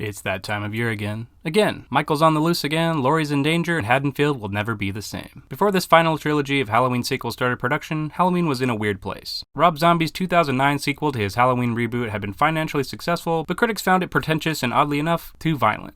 It's that time of year again. Again, Michael's on the loose again, Laurie's in danger, and Haddonfield will never be the same. Before this final trilogy of Halloween sequels started production, Halloween was in a weird place. Rob Zombie's 2009 sequel to his Halloween reboot had been financially successful, but critics found it pretentious and, oddly enough, too violent.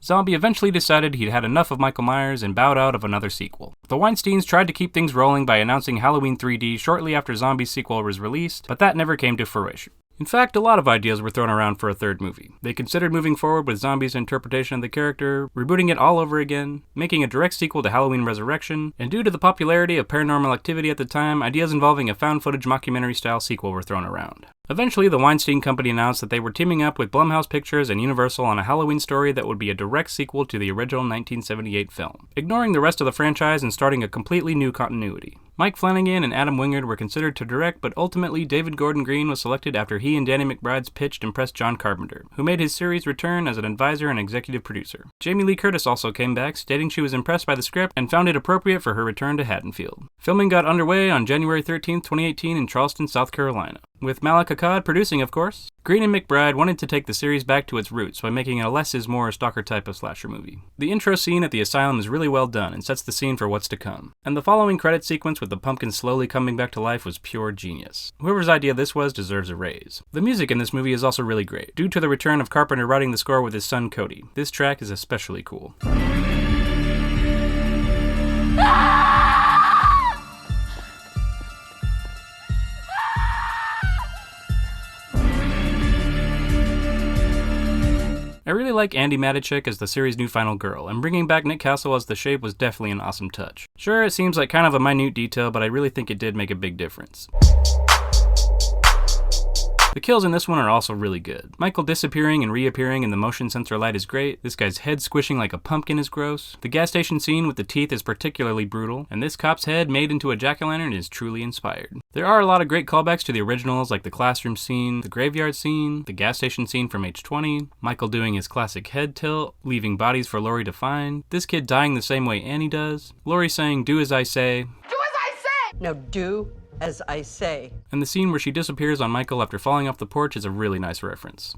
Zombie eventually decided he'd had enough of Michael Myers and bowed out of another sequel. The Weinsteins tried to keep things rolling by announcing Halloween 3D shortly after Zombie's sequel was released, but that never came to fruition. In fact, a lot of ideas were thrown around for a third movie. They considered moving forward with Zombie's interpretation of the character, rebooting it all over again, making a direct sequel to Halloween Resurrection, and due to the popularity of Paranormal Activity at the time, ideas involving a found-footage mockumentary-style sequel were thrown around. Eventually, the Weinstein Company announced that they were teaming up with Blumhouse Pictures and Universal on a Halloween story that would be a direct sequel to the original 1978 film, ignoring the rest of the franchise and starting a completely new continuity. Mike Flanagan and Adam Wingard were considered to direct, but ultimately David Gordon Green was selected after he and Danny McBride's pitched impressed John Carpenter, who made his series return as an advisor and executive producer. Jamie Lee Curtis also came back, stating she was impressed by the script and found it appropriate for her return to Haddonfield. Filming got underway on January 13, 2018 in Charleston, South Carolina, with Malak Akkad producing, of course. Green and McBride wanted to take the series back to its roots by making it a less is more stalker type of slasher movie. The intro scene at the asylum is really well done and sets the scene for what's to come. And the following credit sequence with the pumpkin slowly coming back to life was pure genius. Whoever's idea this was deserves a raise. The music in this movie is also really great, due to the return of Carpenter writing the score with his son Cody. This track is especially cool. I really like Andi Matichak as the series' new final girl, and bringing back Nick Castle as the Shape was definitely an awesome touch. Sure, it seems like kind of a minute detail, but I really think it did make a big difference. The kills in this one are also really good. Michael disappearing and reappearing in the motion sensor light is great, this guy's head squishing like a pumpkin is gross, the gas station scene with the teeth is particularly brutal, and this cop's head made into a jack-o'-lantern is truly inspired. There are a lot of great callbacks to the originals like the classroom scene, the graveyard scene, the gas station scene from H20, Michael doing his classic head tilt, leaving bodies for Laurie to find, this kid dying the same way Annie does, Laurie saying, "Do as I say." Do as I say! No, do as I say. And the scene where she disappears on Michael after falling off the porch is a really nice reference.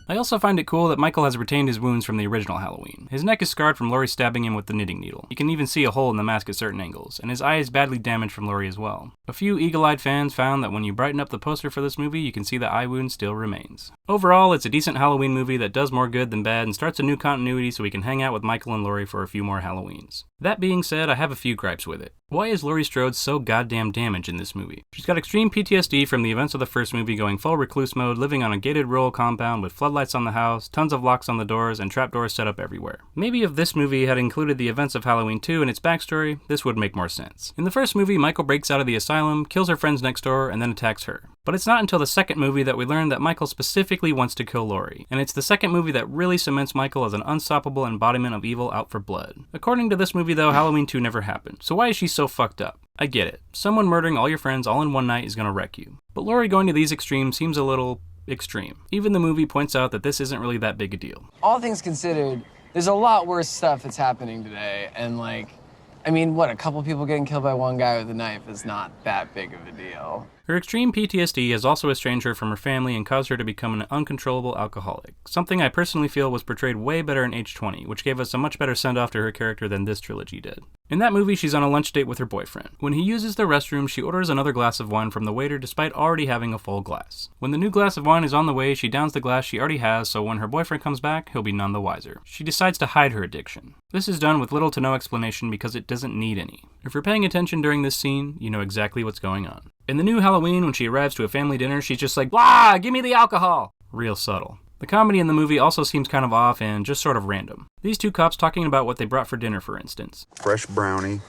I also find it cool that Michael has retained his wounds from the original Halloween. His neck is scarred from Laurie stabbing him with the knitting needle. You can even see a hole in the mask at certain angles, and his eye is badly damaged from Laurie as well. A few eagle-eyed fans found that when you brighten up the poster for this movie, you can see the eye wound still remains. Overall, it's a decent Halloween movie that does more good than bad and starts a new continuity so we can hang out with Michael and Laurie for a few more Halloweens. That being said, I have a few gripes with it. Why is Laurie Strode so goddamn damaged in this movie? She's got extreme PTSD from the events of the first movie, going full recluse mode, living on a gated rural compound with floodlights on the house, tons of locks on the doors, and trapdoors set up everywhere. Maybe if this movie had included the events of Halloween 2 and its backstory, this would make more sense. In the first movie, Michael breaks out of the asylum, kills her friends next door, and then attacks her. But it's not until the second movie that we learn that Michael specifically wants to kill Laurie, and it's the second movie that really cements Michael as an unstoppable embodiment of evil out for blood. According to this movie though, Halloween 2 never happened, so why is she so fucked up? I get it. Someone murdering all your friends all in one night is gonna wreck you. But Laurie going to these extremes seems a little extreme. Even the movie points out that this isn't really that big a deal. All things considered, there's a lot worse stuff that's happening today, and a couple people getting killed by one guy with a knife is not that big of a deal. Her extreme PTSD has also estranged her from her family and caused her to become an uncontrollable alcoholic, something I personally feel was portrayed way better in H20, which gave us a much better send-off to her character than this trilogy did. In that movie, she's on a lunch date with her boyfriend. When he uses the restroom, she orders another glass of wine from the waiter despite already having a full glass. When the new glass of wine is on the way, she downs the glass she already has, so when her boyfriend comes back, he'll be none the wiser. She decides to hide her addiction. This is done with little to no explanation because it doesn't need any. If you're paying attention during this scene, you know exactly what's going on. In the new Halloween, when she arrives to a family dinner, she's just like, "Blah, give me the alcohol!" Real subtle. The comedy in the movie also seems kind of off and just sort of random. These two cops talking about what they brought for dinner, for instance. Fresh brownie.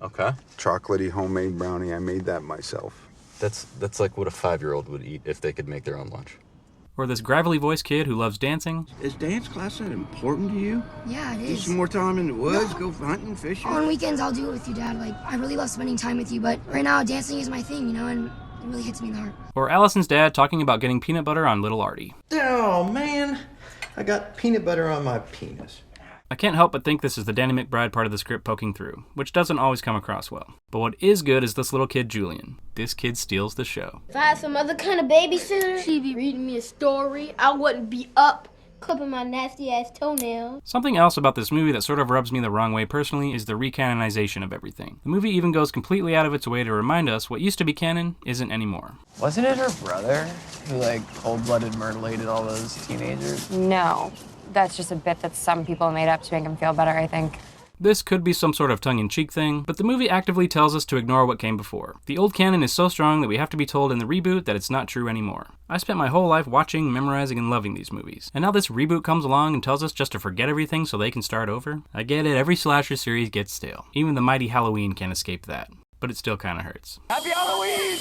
Okay. Chocolatey homemade brownie. I made that myself. That's like what a 5-year-old would eat if they could make their own lunch. Or this gravelly voiced kid who loves dancing. Is dance class that important to you? Yeah, it Get is. some more time in the woods, go hunting, fishing? On weekends, I'll do it with you, Dad. I really love spending time with you, but right now, dancing is my thing, and it really hits me in the heart. Or Allison's dad talking about getting peanut butter on little Artie. Oh, man. I got peanut butter on my penis. I can't help but think this is the Danny McBride part of the script poking through, which doesn't always come across well. But what is good is this little kid, Julian. This kid steals the show. If I had some other kind of babysitter, she'd be reading me a story. I wouldn't be up clipping my nasty ass toenails. Something else about this movie that sort of rubs me the wrong way personally is the recanonization of everything. The movie even goes completely out of its way to remind us what used to be canon isn't anymore. Wasn't it her brother who, like, cold-blooded mutilated all those teenagers? No, that's just a bit that some people made up to make him feel better, I think. This could be some sort of tongue-in-cheek thing, but the movie actively tells us to ignore what came before. The old canon is so strong that we have to be told in the reboot that it's not true anymore. I spent my whole life watching, memorizing, and loving these movies, and now this reboot comes along and tells us just to forget everything so they can start over? I get it, every slasher series gets stale. Even the mighty Halloween can't escape that. But it still kinda hurts. Happy Halloween!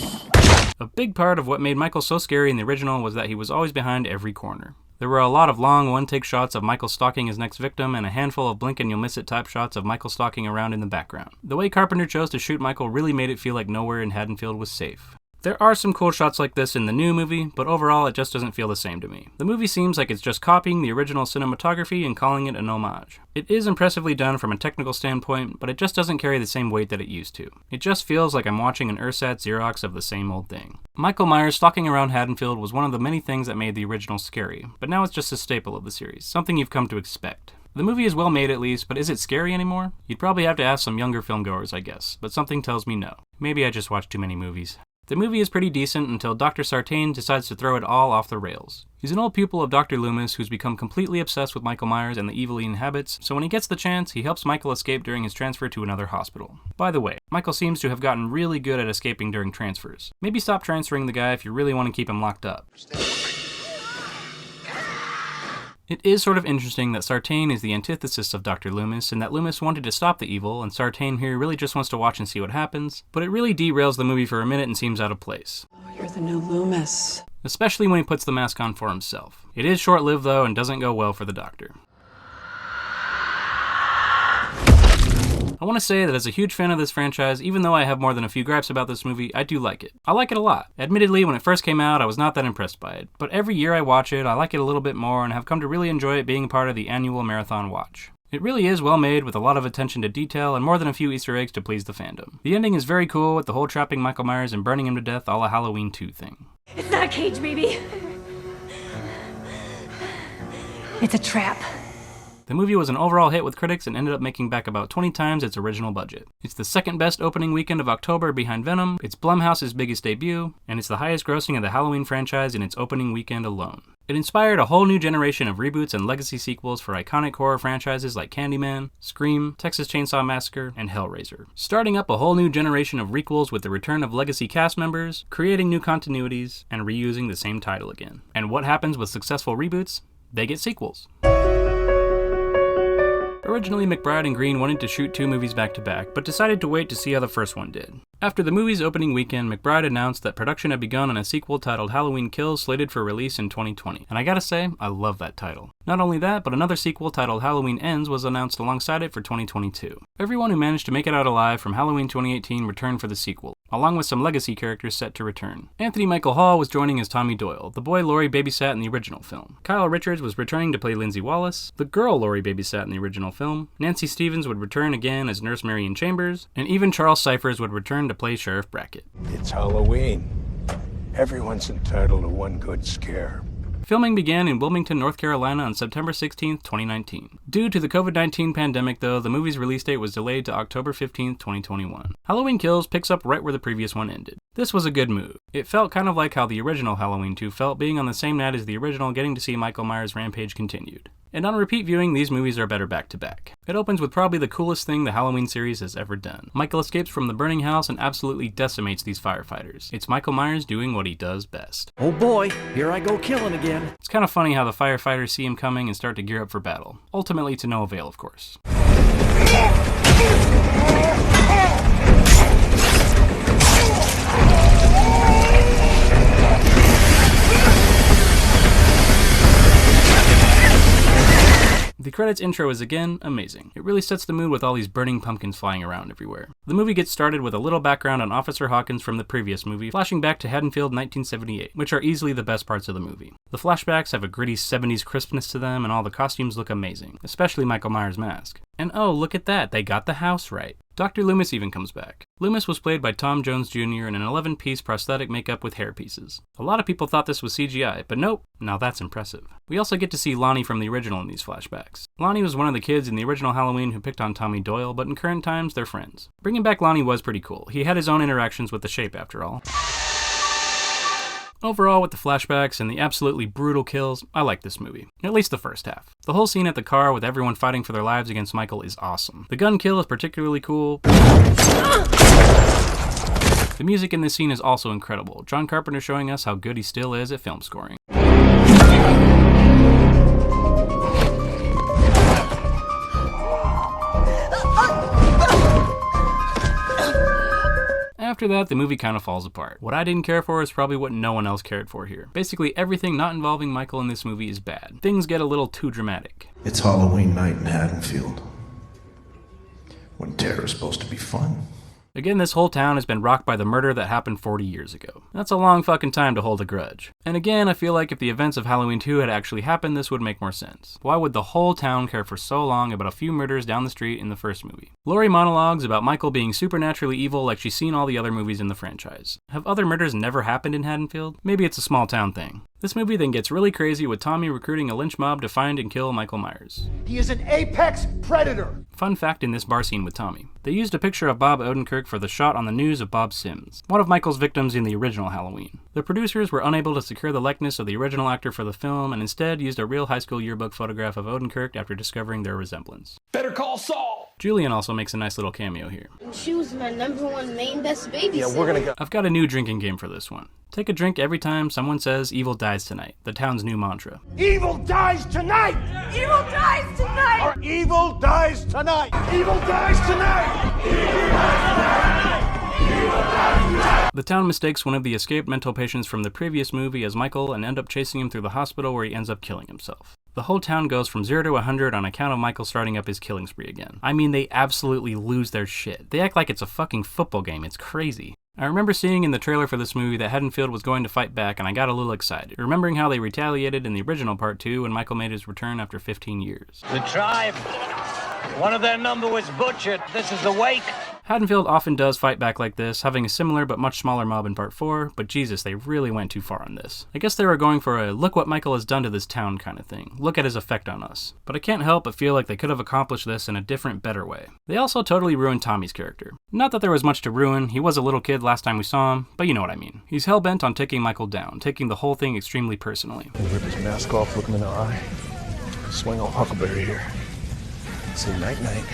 A big part of what made Michael so scary in the original was that he was always behind every corner. There were a lot of long one-take shots of Michael stalking his next victim and a handful of blink-and-you'll-miss-it type shots of Michael stalking around in the background. The way Carpenter chose to shoot Michael really made it feel like nowhere in Haddonfield was safe. There are some cool shots like this in the new movie, but overall it just doesn't feel the same to me. The movie seems like it's just copying the original cinematography and calling it an homage. It is impressively done from a technical standpoint, but it just doesn't carry the same weight that it used to. It just feels like I'm watching an ersatz Xerox of the same old thing. Michael Myers stalking around Haddonfield was one of the many things that made the original scary, but now it's just a staple of the series, something you've come to expect. The movie is well made at least, but is it scary anymore? You'd probably have to ask some younger filmgoers, I guess, but something tells me no. Maybe I just watch too many movies. The movie is pretty decent until Dr. Sartain decides to throw it all off the rails. He's an old pupil of Dr. Loomis who's become completely obsessed with Michael Myers and the evil he inhabits, so when he gets the chance, he helps Michael escape during his transfer to another hospital. By the way, Michael seems to have gotten really good at escaping during transfers. Maybe stop transferring the guy if you really want to keep him locked up. It is sort of interesting that Sartain is the antithesis of Dr. Loomis, and that Loomis wanted to stop the evil, and Sartain here really just wants to watch and see what happens, but it really derails the movie for a minute and seems out of place. Oh, you're the new Loomis. Especially when he puts the mask on for himself. It is short-lived though, and doesn't go well for the Doctor. I want to say that as a huge fan of this franchise, even though I have more than a few gripes about this movie, I do like it. I like it a lot. Admittedly, when it first came out, I was not that impressed by it, but every year I watch it, I like it a little bit more and have come to really enjoy it being a part of the annual marathon watch. It really is well made with a lot of attention to detail and more than a few Easter eggs to please the fandom. The ending is very cool with the whole trapping Michael Myers and burning him to death a la Halloween 2 thing. It's not a cage, baby. It's a trap. The movie was an overall hit with critics and ended up making back about 20 times its original budget. It's the second best opening weekend of October behind Venom, it's Blumhouse's biggest debut, and it's the highest grossing of the Halloween franchise in its opening weekend alone. It inspired a whole new generation of reboots and legacy sequels for iconic horror franchises like Candyman, Scream, Texas Chainsaw Massacre, and Hellraiser. Starting up a whole new generation of requels with the return of legacy cast members, creating new continuities, and reusing the same title again. And what happens with successful reboots? They get sequels. Originally, McBride and Green wanted to shoot 2 movies back-to-back, but decided to wait to see how the first one did. After the movie's opening weekend, McBride announced that production had begun on a sequel titled Halloween Kills slated for release in 2020. And I gotta say, I love that title. Not only that, but another sequel titled Halloween Ends was announced alongside it for 2022. Everyone who managed to make it out alive from Halloween 2018 returned for the sequel, along with some legacy characters set to return. Anthony Michael Hall was joining as Tommy Doyle, the boy Laurie babysat in the original film. Kyle Richards was returning to play Lindsay Wallace, the girl Laurie babysat in the original film. Nancy Stevens would return again as Nurse Marion Chambers, and even Charles Cyphers would return to play Sheriff Brackett. It's Halloween. Everyone's entitled to one good scare. Filming began in Wilmington, North Carolina on September 16, 2019. Due to the COVID-19 pandemic though, the movie's release date was delayed to October 15, 2021. Halloween Kills picks up right where the previous one ended. This was a good move. It felt kind of like how the original Halloween 2 felt, being on the same night as the original, getting to see Michael Myers' rampage continued. And on repeat viewing, these movies are better back to back. It opens with probably the coolest thing the Halloween series has ever done. Michael escapes from the burning house and absolutely decimates these firefighters. It's Michael Myers doing what he does best. Oh boy, here I go killing again. It's kind of funny how the firefighters see him coming and start to gear up for battle. Ultimately to no avail, of course. The credits intro is again amazing. It really sets the mood with all these burning pumpkins flying around everywhere. The movie gets started with a little background on Officer Hawkins from the previous movie, flashing back to Haddonfield 1978, which are easily the best parts of the movie. The flashbacks have a gritty 70s crispness to them, and all the costumes look amazing, especially Michael Myers' mask. And oh, look at that, they got the house right. Dr. Loomis even comes back. Loomis was played by Tom Jones Jr. in an 11-piece prosthetic makeup with hair pieces. A lot of people thought this was CGI, but nope, now that's impressive. We also get to see Lonnie from the original in these flashbacks. Lonnie was one of the kids in the original Halloween who picked on Tommy Doyle, but in current times, they're friends. Bringing back Lonnie was pretty cool. He had his own interactions with the Shape after all. Overall, with the flashbacks and the absolutely brutal kills, I like this movie. At least the first half. The whole scene at the car with everyone fighting for their lives against Michael is awesome. The gun kill is particularly cool. The music in this scene is also incredible. John Carpenter showing us how good he still is at film scoring. After that, the movie kind of falls apart. What I didn't care for is probably what no one else cared for here. Basically, everything not involving Michael in this movie is bad. Things get a little too dramatic. It's Halloween night in Haddonfield, when terror is supposed to be fun. Again, this whole town has been rocked by the murder that happened 40 years ago. That's a long fucking time to hold a grudge. And again, I feel like if the events of Halloween 2 had actually happened, this would make more sense. Why would the whole town care for so long about a few murders down the street in the first movie? Laurie monologues about Michael being supernaturally evil like she's seen all the other movies in the franchise. Have other murders never happened in Haddonfield? Maybe it's a small town thing. This movie then gets really crazy with Tommy recruiting a lynch mob to find and kill Michael Myers. He is an apex predator! Fun fact in this bar scene with Tommy. They used a picture of Bob Odenkirk for the shot on the news of Bob Sims, one of Michael's victims in the original Halloween. The producers were unable to secure the likeness of the original actor for the film and instead used a real high school yearbook photograph of Odenkirk after discovering their resemblance. Better call Saul! Julian also makes a nice little cameo here. She was my #1 main best babysitter. Yeah, we're gonna go. I've got a new drinking game for this one. Take a drink every time someone says evil dies tonight, the town's new mantra. Evil dies tonight! Evil dies tonight! Or evil dies tonight! Evil dies tonight! Evil dies tonight! Evil dies tonight! The town mistakes one of the escaped mental patients from the previous movie as Michael and end up chasing him through the hospital where he ends up killing himself. The whole town goes from 0 to 100 on account of Michael starting up his killing spree again. I mean, they absolutely lose their shit. They act like it's a fucking football game, it's crazy. I remember seeing in the trailer for this movie that Haddonfield was going to fight back, and I got a little excited, remembering how they retaliated in the original part 2 when Michael made his return after 15 years. The tribe, one of their number was butchered. This is the wake. Haddonfield often does fight back like this, having a similar but much smaller mob in part 4, but Jesus, they really went too far on this. I guess they were going for a look what Michael has done to this town kind of thing, look at his effect on us. But I can't help but feel like they could have accomplished this in a different, better way. They also totally ruined Tommy's character. Not that there was much to ruin, he was a little kid last time we saw him, but you know what I mean. He's hell-bent on taking Michael down, taking the whole thing extremely personally. And rip his mask off, look him in the eye, swing old Huckleberry here, say night-night.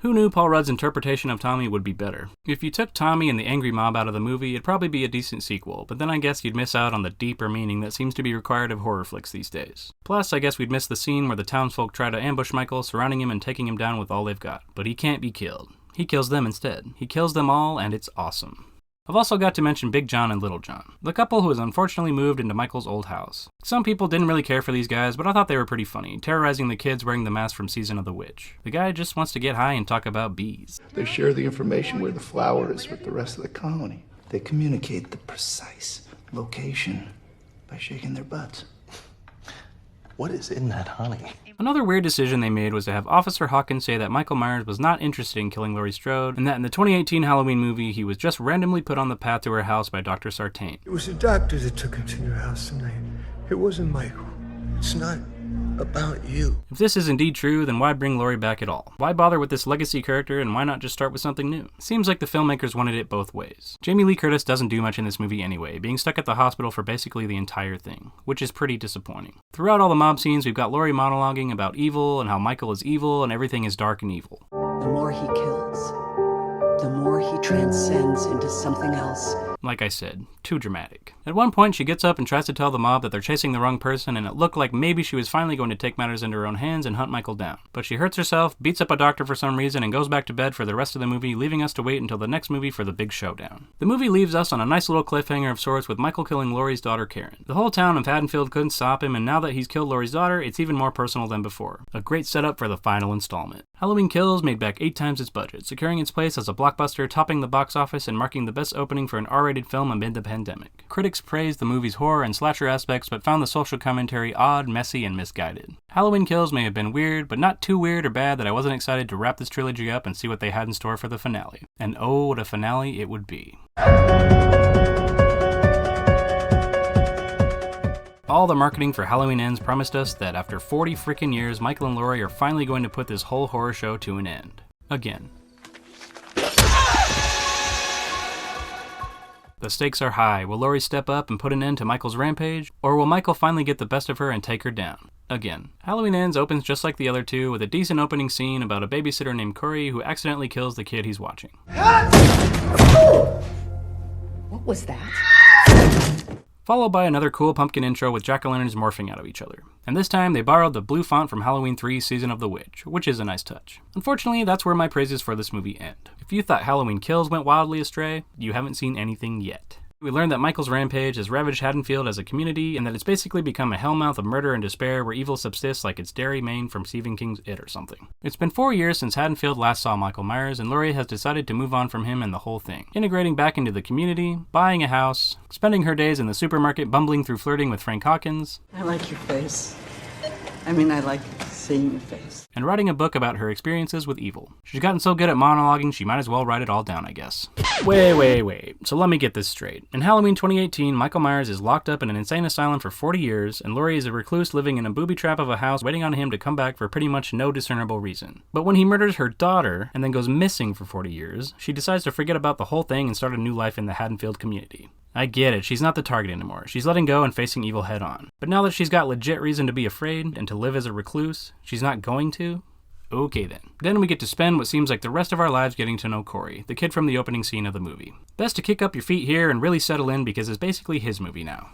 Who knew Paul Rudd's interpretation of Tommy would be better? If you took Tommy and the angry mob out of the movie, it'd probably be a decent sequel, but then I guess you'd miss out on the deeper meaning that seems to be required of horror flicks these days. Plus, I guess we'd miss the scene where the townsfolk try to ambush Michael, surrounding him and taking him down with all they've got. But he can't be killed. He kills them instead. He kills them all, and it's awesome. I've also got to mention Big John and Little John, the couple who has unfortunately moved into Michael's old house. Some people didn't really care for these guys, but I thought they were pretty funny, terrorizing the kids wearing the mask from Season of the Witch. The guy just wants to get high and talk about bees. They share the information where the flower is with the rest of the colony. They communicate the precise location by shaking their butts. What is in that honey? Another weird decision they made was to have Officer Hawkins say that Michael Myers was not interested in killing Laurie Strode, and that in the 2018 Halloween movie, he was just randomly put on the path to her house by Dr. Sartain. It was the doctor that took him to your house tonight. It wasn't Michael. It's not about you. If this is indeed true, then why bring Laurie back at all? Why bother with this legacy character, and why not just start with something new? Seems like the filmmakers wanted it both ways. Jamie Lee Curtis doesn't do much in this movie anyway, being stuck at the hospital for basically the entire thing, which is pretty disappointing. Throughout all the mob scenes, we've got Laurie monologuing about evil, and how Michael is evil, and everything is dark and evil. The more he kills, the more he transcends into something else Like I said, too dramatic. At one point, she gets up and tries to tell the mob that they're chasing the wrong person, and it looked like maybe she was finally going to take matters into her own hands and hunt Michael down. But she hurts herself, beats up a doctor for some reason, and goes back to bed for the rest of the movie, leaving us to wait until the next movie for the big showdown. The movie leaves us on a nice little cliffhanger of sorts with Michael killing Laurie's daughter Karen. The whole town of Haddonfield couldn't stop him, and now that he's killed Laurie's daughter, it's even more personal than before. A great setup for the final installment. Halloween Kills made back 8 times its budget, securing its place as a blockbuster, topping the box office and marking the best opening for an R-rated film amid the pandemic. Critics praised the movie's horror and slasher aspects, but found the social commentary odd, messy, and misguided. Halloween Kills may have been weird, but not too weird or bad that I wasn't excited to wrap this trilogy up and see what they had in store for the finale. And oh, what a finale it would be. All the marketing for Halloween Ends promised us that after 40 freaking years, Michael and Laurie are finally going to put this whole horror show to an end. Again. The stakes are high. Will Laurie step up and put an end to Michael's rampage? Or will Michael finally get the best of her and take her down? Again. Halloween Ends opens just like the other two, with a decent opening scene about a babysitter named Corey who accidentally kills the kid he's watching. What was that? Followed by another cool pumpkin intro with jack-o'-lanterns morphing out of each other. And this time, they borrowed the blue font from Halloween 3's Season of the Witch, which is a nice touch. Unfortunately, that's where my praises for this movie end. If you thought Halloween Kills went wildly astray, you haven't seen anything yet. We learned that Michael's rampage has ravaged Haddonfield as a community, and that it's basically become a hellmouth of murder and despair where evil subsists like it's Derry, Maine from Stephen King's It or something. It's been 4 years since Haddonfield last saw Michael Myers, and Laurie has decided to move on from him and the whole thing. Integrating back into the community, buying a house, spending her days in the supermarket bumbling through flirting with Frank Hawkins. I like your face. I mean, I like seeing your face. And writing a book about her experiences with evil. She's gotten so good at monologuing, she might as well write it all down, I guess. Wait. So let me get this straight. In Halloween 2018, Michael Myers is locked up in an insane asylum for 40 years, and Laurie is a recluse living in a booby trap of a house waiting on him to come back for pretty much no discernible reason. But when he murders her daughter, and then goes missing for 40 years, she decides to forget about the whole thing and start a new life in the Haddonfield community. I get it, she's not the target anymore. She's letting go and facing evil head on. But now that she's got legit reason to be afraid and to live as a recluse, she's not going to? Okay then. Then we get to spend what seems like the rest of our lives getting to know Corey, the kid from the opening scene of the movie. Best to kick up your feet here and really settle in because it's basically his movie now.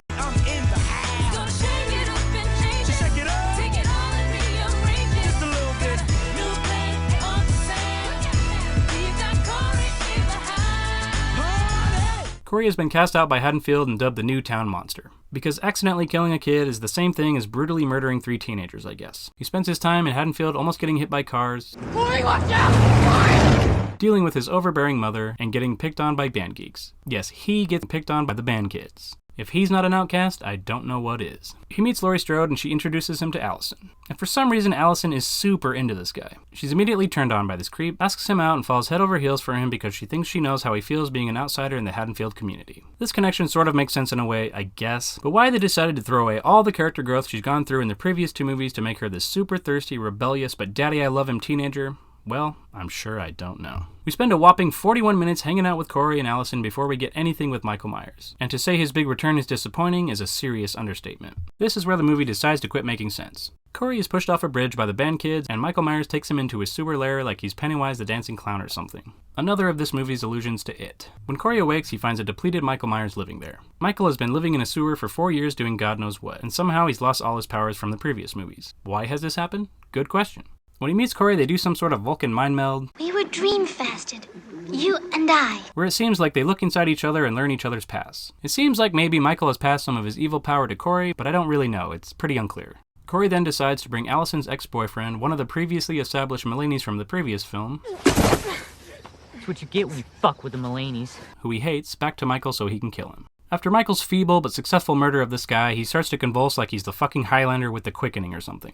Corey has been cast out by Haddonfield and dubbed the new town monster. Because accidentally killing a kid is the same thing as brutally murdering 3 teenagers, I guess. He spends his time in Haddonfield almost getting hit by cars, Corey, watch out! dealing with his overbearing mother, and getting picked on by band geeks. Yes, he gets picked on by the band kids. If he's not an outcast, I don't know what is. He meets Laurie Strode and she introduces him to Allison. And for some reason, Allison is super into this guy. She's immediately turned on by this creep, asks him out, and falls head over heels for him because she thinks she knows how he feels being an outsider in the Haddonfield community. This connection sort of makes sense in a way, I guess, but why they decided to throw away all the character growth she's gone through in the previous 2 movies to make her this super thirsty, rebellious, but daddy I love him teenager, well, I'm sure I don't know. We spend a whopping 41 minutes hanging out with Corey and Allison before we get anything with Michael Myers. And to say his big return is disappointing is a serious understatement. This is where the movie decides to quit making sense. Corey is pushed off a bridge by the band kids, and Michael Myers takes him into his sewer lair like he's Pennywise the Dancing Clown or something. Another of this movie's allusions to It. When Corey awakes, he finds a depleted Michael Myers living there. Michael has been living in a sewer for 4 years doing God knows what, and somehow he's lost all his powers from the previous movies. Why has this happened? Good question. When he meets Corey, they do some sort of Vulcan mind meld. We were dream-fasted, you and I. Where it seems like they look inside each other and learn each other's pasts. It seems like maybe Michael has passed some of his evil power to Corey, but I don't really know. It's pretty unclear. Corey then decides to bring Allison's ex-boyfriend, one of the previously established Mulaney's from the previous film. That's what you get when you fuck with the Mulaney's. Who he hates, back to Michael so he can kill him. After Michael's feeble but successful murder of this guy, he starts to convulse like he's the fucking Highlander with the quickening or something.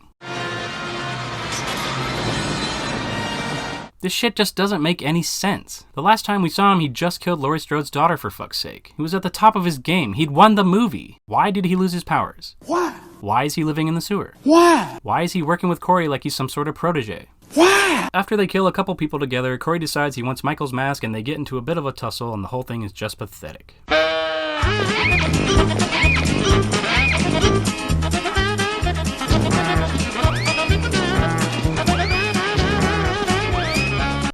This shit just doesn't make any sense. The last time we saw him, he just killed Laurie Strode's daughter for fuck's sake. He was at the top of his game. He'd won the movie. Why did he lose his powers? Why? Why is he living in the sewer? Why? Why is he working with Corey like he's some sort of protege? Why? After they kill a couple people together, Corey decides he wants Michael's mask and they get into a bit of a tussle and the whole thing is just pathetic.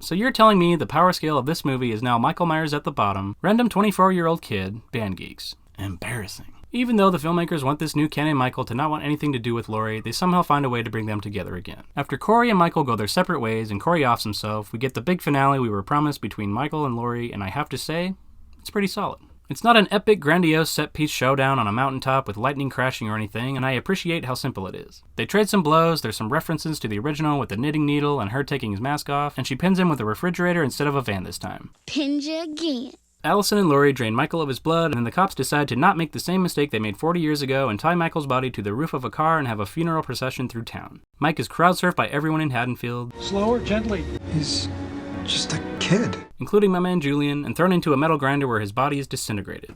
So you're telling me the power scale of this movie is now Michael Myers at the bottom, random 24-year-old kid, band geeks. Embarrassing. Even though the filmmakers want this new canon Michael to not want anything to do with Laurie, they somehow find a way to bring them together again. After Corey and Michael go their separate ways and Corey offs himself, we get the big finale we were promised between Michael and Laurie, and I have to say, it's pretty solid. It's not an epic, grandiose set-piece showdown on a mountaintop with lightning crashing or anything, and I appreciate how simple it is. They trade some blows, there's some references to the original with the knitting needle and her taking his mask off, and she pins him with a refrigerator instead of a van this time. Pins you again. Allison and Laurie drain Michael of his blood, and then the cops decide to not make the same mistake they made 40 years ago and tie Michael's body to the roof of a car and have a funeral procession through town. Mike is crowd surfed by everyone in Haddonfield. Slower, gently. He's just a kid. Including my man Julian, and thrown into a metal grinder where his body is disintegrated.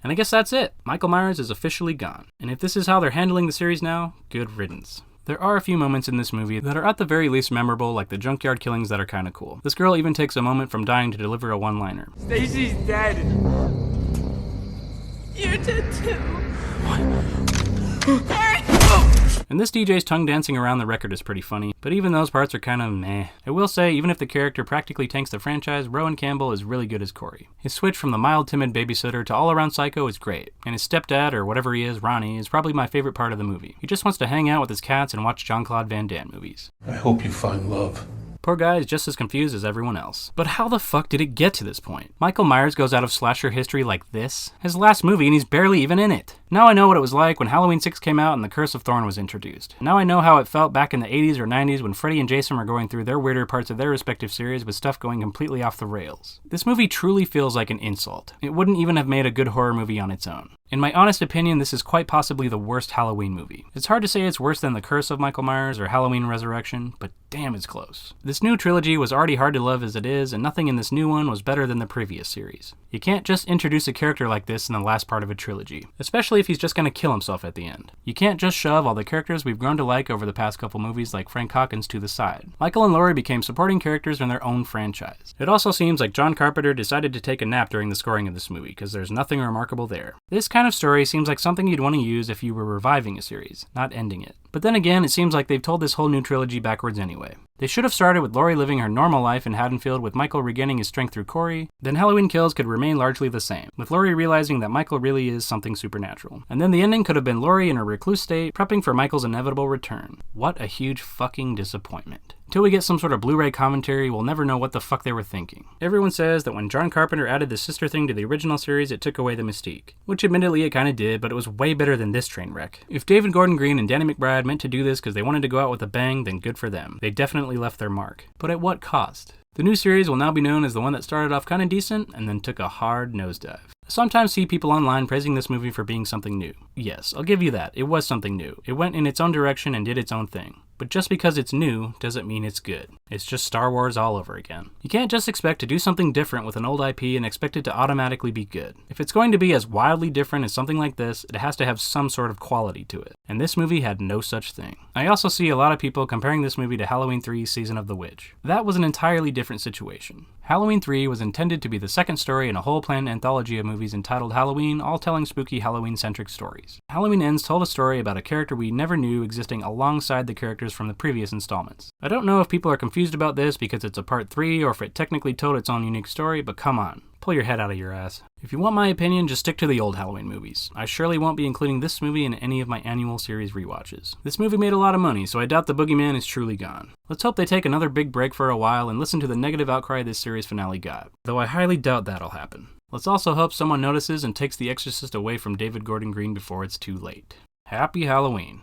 And I guess that's it. Michael Myers is officially gone. And if this is how they're handling the series now, good riddance. There are a few moments in this movie that are at the very least memorable, like the junkyard killings that are kinda cool. This girl even takes a moment from dying to deliver a one-liner. Stacy's dead. You're dead too. What? Sorry. And this DJ's tongue dancing around the record is pretty funny, but even those parts are kinda meh. I will say, even if the character practically tanks the franchise, Rowan Campbell is really good as Corey. His switch from the mild, timid babysitter to all-around psycho is great, and his stepdad, or whatever he is, Ronnie, is probably my favorite part of the movie. He just wants to hang out with his cats and watch Jean-Claude Van Damme movies. I hope you find love. Poor guy is just as confused as everyone else. But how the fuck did it get to this point? Michael Myers goes out of slasher history like this? His last movie and he's barely even in it. Now I know what it was like when Halloween 6 came out and The Curse of Thorn was introduced. Now I know how it felt back in the 80s or 90s when Freddy and Jason were going through their weirder parts of their respective series with stuff going completely off the rails. This movie truly feels like an insult. It wouldn't even have made a good horror movie on its own. In my honest opinion, this is quite possibly the worst Halloween movie. It's hard to say it's worse than The Curse of Michael Myers or Halloween Resurrection, but damn it's close. This new trilogy was already hard to love as it is, and nothing in this new one was better than the previous series. You can't just introduce a character like this in the last part of a trilogy, especially if he's just gonna kill himself at the end. You can't just shove all the characters we've grown to like over the past couple movies like Frank Hawkins to the side. Michael and Laurie became supporting characters in their own franchise. It also seems like John Carpenter decided to take a nap during the scoring of this movie, because there's nothing remarkable there. This kind of story seems like something you'd want to use if you were reviving a series, not ending it. But then again, it seems like they've told this whole new trilogy backwards anyway. They should have started with Laurie living her normal life in Haddonfield with Michael regaining his strength through Corey, then Halloween Kills could remain largely the same, with Laurie realizing that Michael really is something supernatural. And then the ending could have been Laurie in a recluse state, prepping for Michael's inevitable return. What a huge fucking disappointment. Until we get some sort of Blu-ray commentary, we'll never know what the fuck they were thinking. Everyone says that when John Carpenter added the sister thing to the original series, it took away the mystique. Which admittedly it kinda did, but it was way better than this train wreck. If David Gordon Green and Danny McBride meant to do this because they wanted to go out with a bang, then good for them. They definitely left their mark. But at what cost? The new series will now be known as the one that started off kinda decent and then took a hard nosedive. I sometimes see people online praising this movie for being something new. Yes, I'll give you that. It was something new. It went in its own direction and did its own thing. But just because it's new doesn't mean it's good. It's just Star Wars all over again. You can't just expect to do something different with an old IP and expect it to automatically be good. If it's going to be as wildly different as something like this, it has to have some sort of quality to it. And this movie had no such thing. I also see a lot of people comparing this movie to Halloween 3 Season of the Witch. That was an entirely different situation. Halloween 3 was intended to be the second story in a whole planned anthology of movies entitled Halloween, all telling spooky Halloween-centric stories. Halloween Ends told a story about a character we never knew existing alongside the characters from the previous installments. I don't know if people are confused about this because it's a part 3 or if it technically told its own unique story, but come on. Pull your head out of your ass. If you want my opinion, just stick to the old Halloween movies. I surely won't be including this movie in any of my annual series rewatches. This movie made a lot of money, so I doubt the boogeyman is truly gone. Let's hope they take another big break for a while and listen to the negative outcry this series finale got, though I highly doubt that'll happen. Let's also hope someone notices and takes The Exorcist away from David Gordon Green before it's too late. Happy Halloween.